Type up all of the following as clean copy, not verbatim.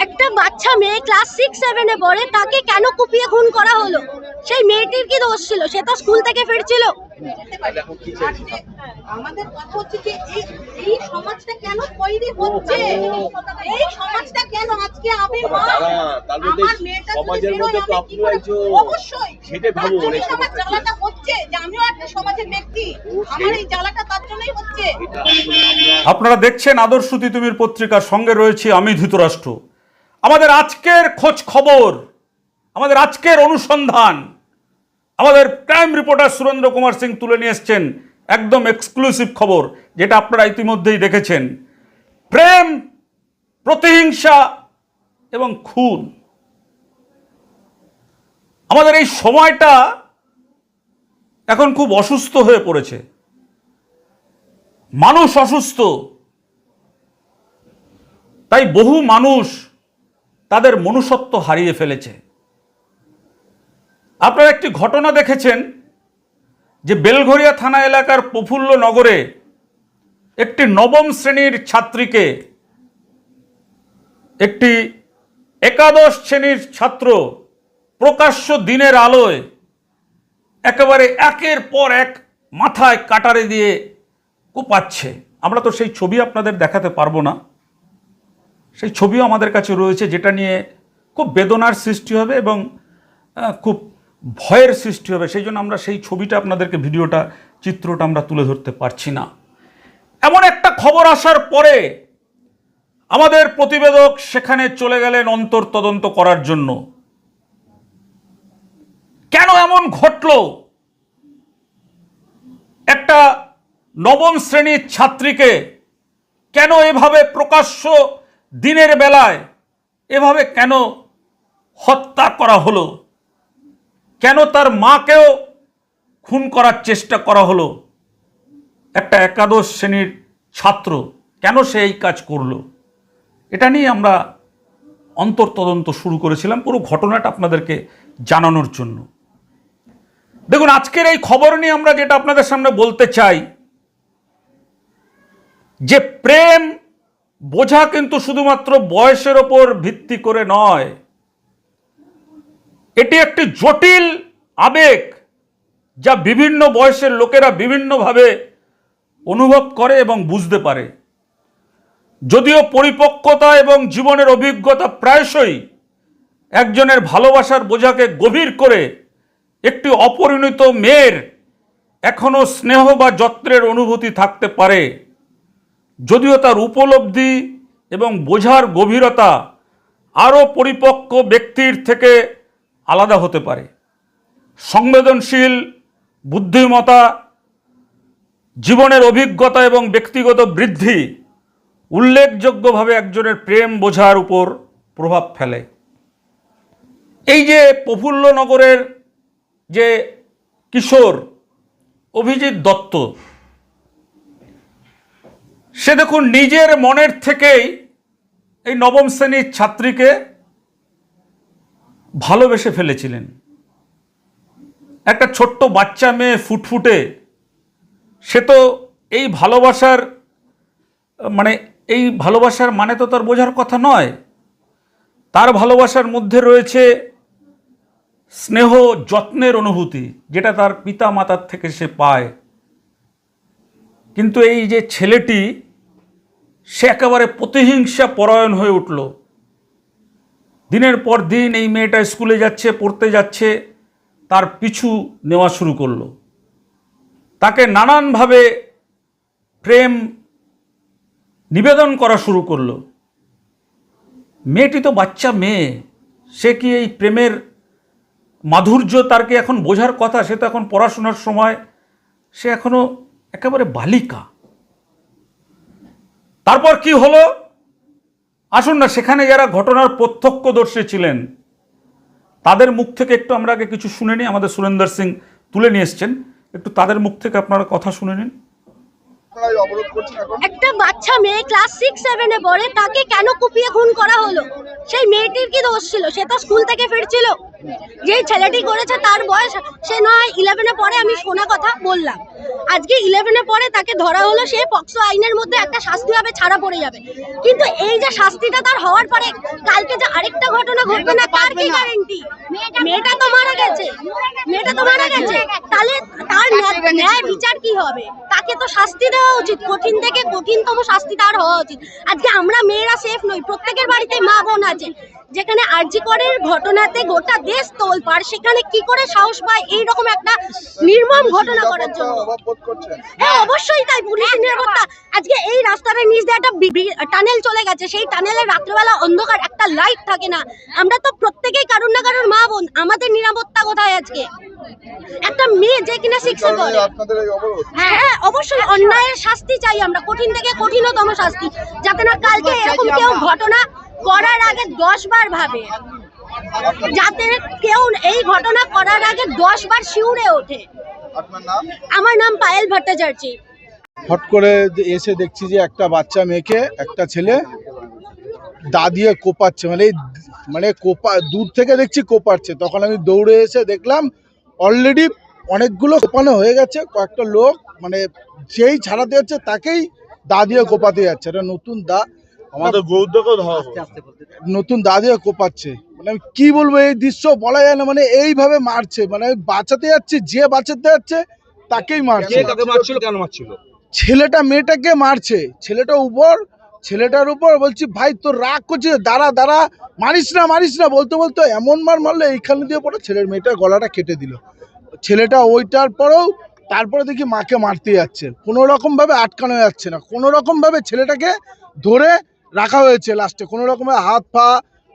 একটা বাচ্চা মেয়ে ক্লাস 6-7 এ পড়ে, তাকে কেন কুপিয়ে খুন করা হলো? সেই মেয়েটির কি দোষ ছিল? সে তো স্কুল থেকে ফিরছিল। আমাদের কথা হচ্ছে যে এই সমাজটা কেন তৈরি হচ্ছে, এই সমাজটা কেন আজকে আমি মা আমার মেয়েটা সমাজের মধ্যে তো আপনি একজন অবশ্যই সেটা ভাবো অনেক সমাজ জ্বালাটা হচ্ছে যে আমিও একটা সমাজের ব্যক্তি, আমার এই জ্বালাটা তার জন্যই হচ্ছে। আপনারা দেখছেন আদর্শ তিতুমির পত্রিকার সঙ্গে রয়েছে আমি ধৃতরাষ্ট্র। আমাদের আজকের খোঁজ খবর, আমাদের আজকের অনুসন্ধান আমাদের ক্রাইম রিপোর্টার সুরেন্দ্র কুমার সিং তুলে নিয়ে এসছেন একদম এক্সক্লুসিভ খবর, যেটা আপনারা ইতিমধ্যেই দেখেছেন। প্রেম, প্রতিহিংসা এবং খুন। আমাদের এই সময়টা এখন খুব অসুস্থ হয়ে পড়েছে, মানুষ অসুস্থ, তাই বহু মানুষ তাদের মনুষ্যত্ব হারিয়ে ফেলেছে। আপনারা একটি ঘটনা দেখেছেন যে বেলঘরিয়া থানা এলাকার প্রফুল্ল নগরে একটি নবম শ্রেণীর ছাত্রীকে একটি একাদশ শ্রেণীর ছাত্র প্রকাশ্য দিনের আলোয় একেবারে একের পর এক মাথায় কাটারে দিয়ে কোপাচ্ছে। আমরা তো সেই ছবি আপনাদের দেখাতে পারবো না, সেই ছবিও আমাদের কাছে রয়েছে, যেটা নিয়ে খুব বেদনার সৃষ্টি হবে এবং খুব ভয়ের সৃষ্টি হবে। সেই জন্য আমরা সেই ছবিটা আপনাদেরকে, ভিডিওটা, চিত্রটা আমরা তুলে ধরতে পারছি না। এমন একটা খবর আসার পরে আমাদের প্রতিবেদক সেখানে চলে গেলেন অন্তর তদন্ত করার জন্য। কেন এমন ঘটল? একটা নবম শ্রেণীর ছাত্রীকে কেন এভাবে প্রকাশ্য দিনের বেলায় এভাবে কেন হত্যা করা হলো? কেন তার মাকেও খুন করার চেষ্টা করা হলো? একটা একাদশ শ্রেণীর ছাত্র কেন সে এই কাজ করলো? এটা নিয়ে আমরা অন্তর্তদন্ত শুরু করেছিলাম, পুরো ঘটনাটা আপনাদেরকে জানানোর জন্য। দেখুন, আজকের এই খবর নিয়ে আমরা যেটা আপনাদের সামনে বলতে চাই যে প্রেম বোঝা কিন্তু শুধুমাত্র বয়সের ওপর ভিত্তি করে নয়, এটি একটি জটিল আবেগ যা বিভিন্ন বয়সের লোকেরা বিভিন্নভাবে অনুভব করে এবং বুঝতে পারে। যদিও পরিপক্কতা এবং জীবনের অভিজ্ঞতা প্রায়শই একজনের ভালোবাসার বোঝাকে গভীর করে, একটি অপরিণত মেয়ের এখনো স্নেহ বা যত্নের অনুভূতি থাকতে পারে, যদিও তার উপলব্ধি এবং বোঝার গভীরতা আরও পরিপক্ক ব্যক্তির থেকে আলাদা হতে পারে। সংবেদনশীল, বুদ্ধিমত্তা, জীবনের অভিজ্ঞতা এবং ব্যক্তিগত বৃদ্ধি উল্লেখযোগ্যভাবে একজনের প্রেম বোঝার উপর প্রভাব ফেলে। এই যে প্রফুল্লনগরের যে কিশোর অভিজিৎ দত্ত, সে দেখুন নিজের মনের থেকেই এই নবম শ্রেণীর ছাত্রীকে ভালোবেসে ফেলেছিলেন। একটা ছোট্ট বাচ্চা মেয়ে, ফুটফুটে, সে তো এই ভালোবাসার মানে তো তার বোঝার কথা নয়। তার ভালোবাসার মধ্যে রয়েছে স্নেহ, যত্নের অনুভূতি, যেটা তার পিতা মাতার থেকে সে পায়। কিন্তু এই যে ছেলেটি, সে একেবারে প্রতিহিংসা পরায়ণ হয়ে উঠল। দিনের পর দিন এই মেয়েটা স্কুলে যাচ্ছে, পড়তে যাচ্ছে, তার পিছু নেওয়া শুরু করলো। তাকে নানানভাবে প্রেম নিবেদন করা শুরু করলো। মেয়েটি তো বাচ্চা মেয়ে, সে কি এই প্রেমের মাধুর্য তার কি এখন বোঝার কথা? সে তো এখন পড়াশোনার সময়, সে এখনো একেবারে বালিকা। তারপর কি হলো আসুন না, সেখানে যারা ঘটনার প্রত্যক্ষদর্শী ছিলেন তাদের মুখ থেকে একটু আমরা আগে কিছু শুনে নিই। আমাদের সুরেন্দর সিং তুলে নিয়ে এসছেন, একটু তাদের মুখ থেকে আপনারা কথা শুনে নিন। একটা বাচ্চা মেয়ে ক্লাস 6-7 পড়ে, তাকে কেন কুপিয়ে খুন করা হলো? সেই মেয়েটির কি দোষ ছিল? সে তো স্কুল থেকে ফিরছিল। যেই ছেলেটি করেছে তার বয়স, সে নয় 11-এ পড়ে, আমি শোনা কথা বললাম। আজকে 11-এ পড়ে তাকে ধরা হলো, সে পক্সো আইনের মধ্যে একটা শাস্তি হবে, ছাড়া পড়ে যাবে। কিন্তু এই যে শাস্তিটা তার হওয়ার পরে কালকে যে আরেকটা ঘটনা ঘটবে না, তার কি গ্যারান্টি? মেয়েটা তো মারা গেছে, তাহলে তার ন্যায় বিচার কি হবে? তাকে তো শাস্তি দেওয়া উচিত, কঠিন থেকে কঠিনতম শাস্তি তার হওয়া উচিত। আজকে আমরা মেয়েরা সেফ নই, প্রত্যেকের বাড়িতে মা বোন আছে। যেখানে আরজি করের ঘটনাতে গোটা দেশ তোলপাড়, সেখানে কি করে সাহস পায় এইরকম একটা নির্মম ঘটনা করার জন্য? হ্যাঁ, অবশ্যই তাই, পুলিশের নিরাপত্তা। আজকে এই রাস্তাটার নিচ দিয়ে একটা টানেল চলে গেছে, সেই টানেলের রাত্রেবেলা অন্ধকার, একটা লাইট থাকে না। আমরা তো প্রত্যেকেই কারুর না কারুর মা বোন, আমাদের নিরাপত্তা কোথায় আজকে? একটা মেয়ে যে কিনা 6-এ পড়ে। হ্যাঁ, অবশ্যই অন্যায়ের শাস্তি চাই আমরা, কঠিন থেকে কঠিনতম শাস্তি, যাতে না কালকে এরকম কেউ ঘটনা করার আগে 10 বার ভাবে, যাতে কেউ এই ঘটনা করার আগে 10 বার শিউরে ওঠে। আমার নাম পায়েল ভট্টাচার্য। হট করে এসে দেখছি যে একটা বাচ্চা মেয়েকে একটা ছেলে দা দিয়ে কোপাচ্ছে, মানে কোপা দূর থেকে দেখছি কোপাচ্ছে। তখন আমি দৌড়ে এসে দেখলাম অলরেডি অনেকগুলো কোপানো হয়ে গেছে। কয়েকটা লোক মানে যেই ছাড়াতে যাচ্ছে তাকেই দা দিয়ে কোপাতে যাচ্ছে। এটা নতুন দা, আমাদের নতুন দা দিয়ে কোপাচ্ছে। মানে আমি কি বলবো, এই দৃশ্য বলা যায় না। মানে এইভাবে মারছে, মানে বাঁচাতে যাচ্ছে, যে বাঁচাতে যাচ্ছে তাকেই মারছে। কেন মারছিল? ছেলেটা মেয়েটাকে মারছে, ছেলেটার উপর বলছি ভাই তোর রাগ করছে, দাঁড়া দাঁড়া, মারিস না বলতে বলতে এমন মারলো এইখানে দিয়ে পড়ে ছেলের মেয়েটার গলাটা কেটে দিল। ছেলেটা ওইটার পরেও তারপরে দেখি মাকে মারতে যাচ্ছে, কোনো রকম ভাবে আটকানো যাচ্ছে না, কোনো রকম ভাবে ছেলেটাকে ধরে রাখা হয়েছে, লাস্টে কোনো রকম হাত পা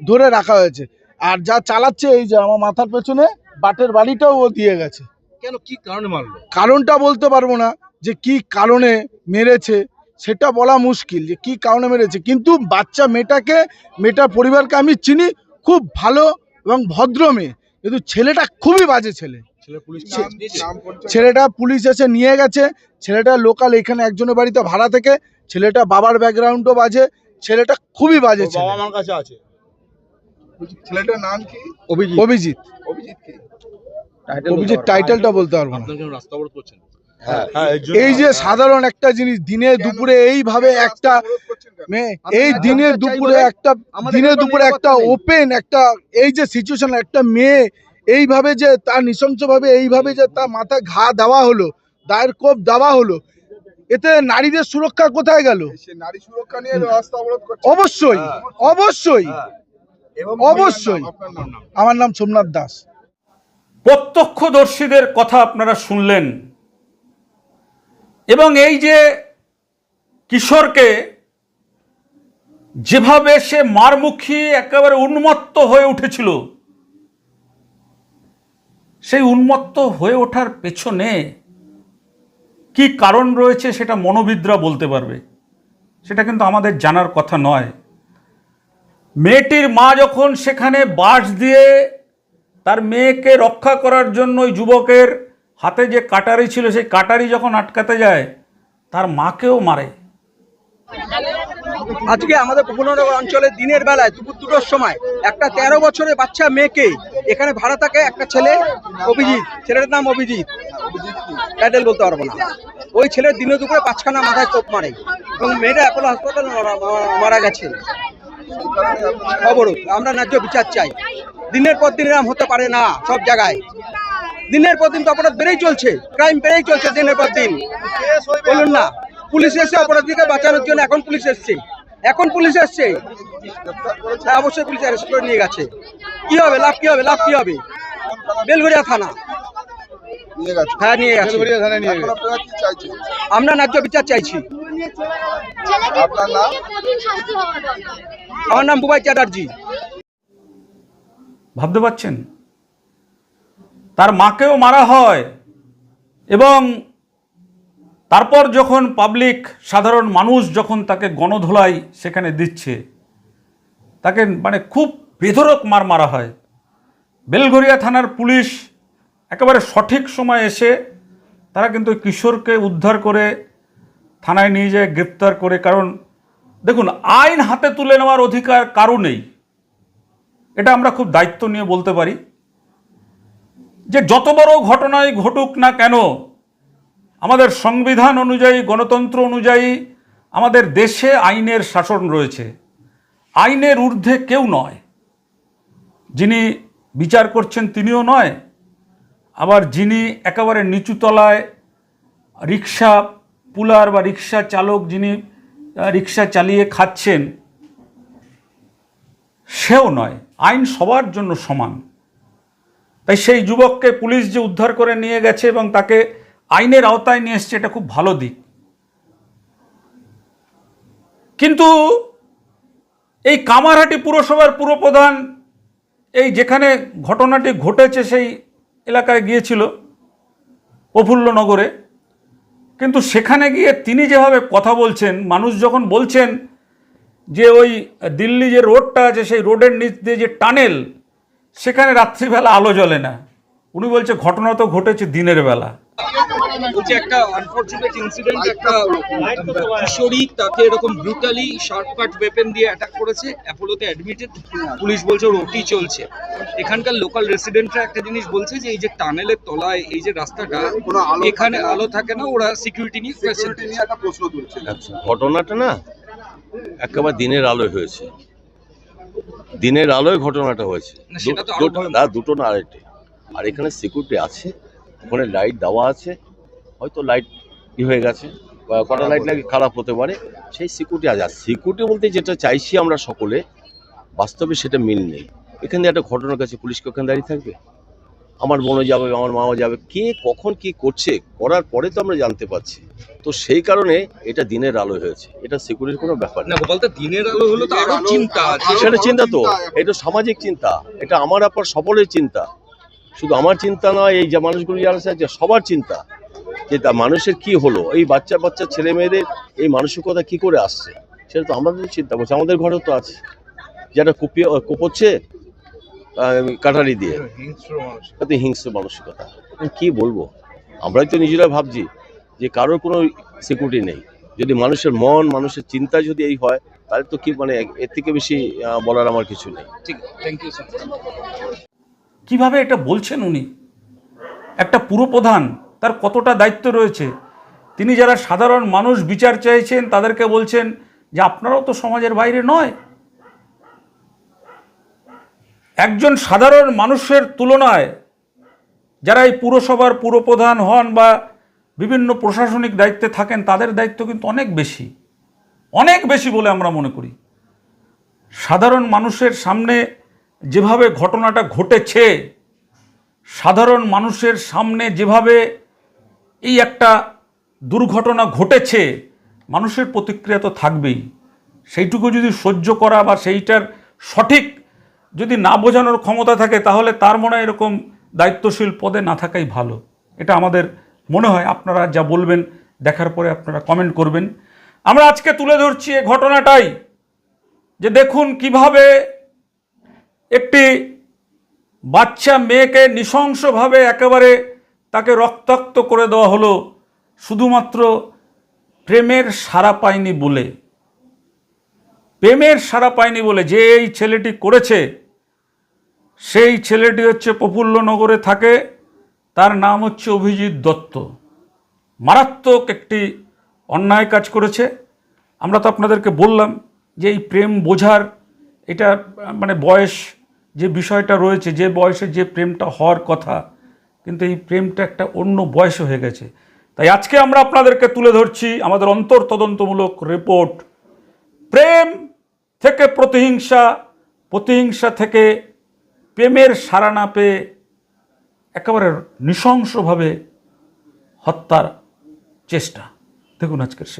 ধরে রাখা হয়েছে। আর যা চালাচ্ছে এই যে আমার মাথার পেছনে বাটের বাড়িটাও ও দিয়ে গেছে। কেন, কি কারণে মারলো? কারণটা বলতে পারবো না, যে কি কারণে মেরেছে সেটা বলা মুশকিল, যে কি কারণে মেরেছে। কিন্তু বাচ্চা মেয়েটার পরিবারকে আমি চিনি, খুব ভালো এবং ভদ্র মেয়ে, কিন্তু ছেলেটা খুবই বাজে ছেলে। ছেলেটা পুলিশ এসে নিয়ে গেছে। ছেলেটা লোকাল এখানে একজনের বাড়িতে ভাড়া থেকে, ছেলেটা বাবার ব্যাকগ্রাউন্ডও বাজে, ছেলেটা খুবই বাজে ছেলে। বাবা আমার কাছে আছে। ছেলেটার নাম কি? অভিজিৎ। অভিজিৎ টাইটেলটা বলতে পারবো না। আপনারা কেন রাস্তা অবরোধ করছেন? এই যে সাধারণ একটা জিনিস, দিনে দুপুরে এইভাবে একটা মেয়ে, এই দিনে দুপুরে একটা ওপেন একটা এই যে সিচুয়েশন, একটা মেয়ে এইভাবে যে তার নৃশংসভাবে এইভাবে যে তার মাথায় ঘা দেওয়া হলো, দায়ের কোপ দেওয়া হলো, এতে নারীদের সুরক্ষা কোথায় গেল? নারী সুরক্ষা নিয়ে রাস্তা অবরোধ করছে। অবশ্যই অবশ্যই অবশ্যই। আমার নাম সোমনাথ দাস। প্রত্যক্ষদর্শীদের কথা আপনারা শুনলেন, এবং এই যে কিশোরকে যেভাবে সে মারমুখী একেবারে উন্মত্ত হয়ে উঠেছিল, সেই উন্মত্ত হয়ে ওঠার পেছনে কি কারণ রয়েছে সেটা মনোবিদরা বলতে পারবে, সেটা কিন্তু আমাদের জানার কথা নয়। মেয়েটির মা যখন সেখানে বাঁশ দিয়ে তার মেয়েকে রক্ষা করার জন্য ওই যুবকের হাতে যে কাটারি ছিল সেই কাটারি যখন আটকাতে যায়, তার মাকেও মারে। আজকে আমাদের গোপননগর অঞ্চলে দিনের বেলায় দুপুর 2টোর সময় একটা 13 বছরের বাচ্চা মেয়েকে, এখানে ভাড়া থাকে একটা ছেলে অভিজিৎ, ছেলেটার নাম অভিজিৎ, টাইটেল বলতে পারবো না। ওই ছেলের দিনে দুপুরে 5খানা মাথায় কোপ মারে এবং মেয়েটা অ্যাপোলো হাসপাতালে মারা গেছে। অবরোধ, আমরা ন্যায্য বিচার চাই। দিনের পর দিন এরকম হতে পারে না সব জায়গায়। দিনের পর দিন তো অপরাধ বেড়েই চলছে, ক্রাইম বেড়েই চলছে দিনের পর দিন। বলুন না, পুলিশ এসে অপরাধীকে বাঁচানোর জন্য এখন পুলিশ এসছে। অবশ্যই পুলিশ অ্যারেস্ট করে নিয়ে গেছে। কি হবে, লাভ কি হবে? বেলঘরিয়া থানা। হ্যাঁ, নিয়ে গেছে। আমরা ন্যায্য বিচার চাইছি। আমার নাম বুবাই চ্যাটার্জি। ভাবতে পারছেন, তার মাকেও মারা হয় এবং তারপর যখন পাবলিক সাধারণ মানুষ যখন তাকে গণধোলাই সেখানে দিচ্ছে, তাকে মানে খুব বেধড়ক মার মারা হয়। বেলঘরিয়া থানার পুলিশ একেবারে সঠিক সময় এসে তারা কিন্তু কিশোরকে উদ্ধার করে থানায় নিয়ে যায়, গ্রেপ্তার করে। কারণ দেখুন, আইন হাতে তুলে নেওয়ার অধিকার কারও নেই, এটা আমরা খুব দায়িত্ব নিয়ে বলতে পারি যে যত বড় ঘটনাই ঘটুক না কেন, আমাদের সংবিধান অনুযায়ী, গণতন্ত্র অনুযায়ী আমাদের দেশে আইনের শাসন রয়েছে। আইনের ঊর্ধ্বে কেউ নয়, যিনি বিচার করছেন তিনিও নয়, আবার যিনি একেবারে নিচুতলায় রিক্সা পুলার বা রিক্সা চালক, যিনি রিক্সা চালিয়ে খাচ্ছেন, সেও নয়। আইন সবার জন্য সমান। তাই সেই যুবককে পুলিশ যে উদ্ধার করে নিয়ে গেছে এবং তাকে আইনের আওতায় নিয়ে এসছে, এটা খুব ভালো দিক। কিন্তু এই কামারহাটি পুরসভার পুরপ্রধান এই যেখানে ঘটনাটি ঘটেছে সেই এলাকায় গিয়েছিল, প্রফুল্লনগরে, কিন্তু সেখানে গিয়ে তিনি যেভাবে কথা বলছেন, মানুষ যখন বলছেন যে ওই দিল্লি যে রোডটা আছে সেই রোডের নিচ দিয়ে যে টানেল, সেখানে রাত্রিবেলা আলো জ্বলে না, উনি বলছে ঘটনা তো ঘটেছে দিনের বেলা। বলছে একটা আনফরচুনেট ইনসিডেন্ট, একটা কিশোরী তাকে এরকম ব্রুটালি শার্প কাট ওয়েপন দিয়ে অ্যাটাক করেছে, অ্যাপোলোতে অ্যাডমিটেড, পুলিশ বলছে ওর ওটি চলছে। এখানকার লোকাল রেসিডেন্টরা একটা জিনিস বলছে যে এই যে টানেলের তলায় এই যে রাস্তাটা, এখানে আলো থাকে না, ওরা সিকিউরিটি নিয়ে কোয়েশ্চেন একটা প্রশ্ন তুলছে। আচ্ছা, ঘটনাটা না একেবারে দিনের আলোয় হয়েছে, দিনের আলোয় ঘটনাটা হয়েছে। না, সেটা তো আরো দুটো না আরেকটি, আর এখানে সিকিউরিটি আছে, ওখানে লাইট দেওয়া আছে, হয়তো লাইট কি হয়ে গেছে বা কটা লাইট নাকি খারাপ হতে পারে, সেই সিকিউরিটি আছে। আর সিকিউরিটি বলতে যেটা চাইছি আমরা সকলে, বাস্তবে সেটা মিল নেই। এখানে একটা ঘটনার কাছে পুলিশকে ওখানে দাঁড়িয়ে থাকবে, আমার বোনও যাবে, আমার মাও যাবে, কে কখন কি করছে, করার পরে তো আমরা জানতে পারছি। তো সেই কারণে এটা দিনের আলো হয়েছে, এটা সিকিউরিটির কোনো ব্যাপার না না। গোপাল, তো দিনের আলো হলো তো আরো চিন্তা আছে। সেটা চিন্তা তো, এটা সামাজিক চিন্তা, এটা আমার আপনার সকলের চিন্তা, শুধু আমার চিন্তা নয়, এই যে মানুষগুলো যারা আছে সবার চিন্তা, যে তা মানুষের কি হলো, এই বাচ্চা বাচ্চা ছেলে মেয়েদের এই মানসিকতা কি করে আসছে, সেটা তো আমাদের চিন্তা করছে। আমাদের ঘরেও তো আছে, যেটা কোপচ্ছে কাটারি দিয়ে, এত হিংস্র মানসিকতা। কি বলবো, আমরাই তো নিজেরা ভাবছি যে কারোর কোনো সিকিউরিটি নেই। যদি মানুষের মন, মানুষের চিন্তা যদি এই হয়, তাহলে তো কি মানে এর থেকে বেশি বলার আমার কিছু নেই। ঠিক, থ্যাংক ইউ স্যার। কিভাবে এটা বলছেন উনি? একটা পুরপ্রধান, তার কতটা দায়িত্ব রয়েছে। তিনি যারা সাধারণ মানুষ বিচার চাইছেন তাদেরকে বলছেন যে আপনারাও তো সমাজের বাইরে নয়। একজন সাধারণ মানুষের তুলনায় যারা এই পুরসভার পুরপ্রধান হন বা বিভিন্ন প্রশাসনিক দায়িত্বে থাকেন, তাদের দায়িত্ব কিন্তু অনেক বেশি, অনেক বেশি বলে আমরা মনে করি। সাধারণ মানুষের সামনে যেভাবে ঘটনাটা ঘটেছে, সাধারণ মানুষের সামনে যেভাবে এই একটা দুর্ঘটনা ঘটেছে, মানুষের প্রতিক্রিয়া তো থাকবেই। সেইটুকু যদি সহ্য করা বা সেইটার সঠিক যদি না বোঝানোর ক্ষমতা থাকে, তাহলে তার মনে হয় এরকম দায়িত্বশীল পদে না থাকাই ভালো। এটা আমাদের মনে হয়। আপনারা যা বলবেন দেখার পরে আপনারা কমেন্ট করবেন। আমরা আজকে তুলে ধরছি এই ঘটনাটাই, যে দেখুন কিভাবে একটি বাচ্চা মেয়েকে নৃশংসভাবে একেবারে তাকে রক্তাক্ত করে দেওয়া হলো, শুধুমাত্র প্রেমের সাড়া পায়নি বলে। প্রেমের সাড়া পায়নি বলে। যে এই ছেলেটি করেছে সেই ছেলেটি হচ্ছে প্রফুল্লনগরে থাকে, তার নাম হচ্ছে অভিজিৎ দত্ত। মারাত্মক একটি অন্যায় কাজ করেছে। আমরা তো আপনাদেরকে বললাম যে এই প্রেম বোঝার এটা মানে বয়স যে বিষয়টা রয়েছে, যে বয়সে যে প্রেমটা হওয়ার কথা, কিন্তু এই প্রেমটা একটা অন্য বয়সে হয়ে গেছে। তাই আজকে আমরা আপনাদেরকে তুলে ধরছি আমাদের অন্তর্তদন্তমূলক রিপোর্ট। প্রেম থেকে প্রতিহিংসা, প্রতিহিংসা থেকে প্রেমের সাড়া না পেয়ে একেবারে নৃশংসভাবে হত্যার চেষ্টা। দেখুন আজকের সেই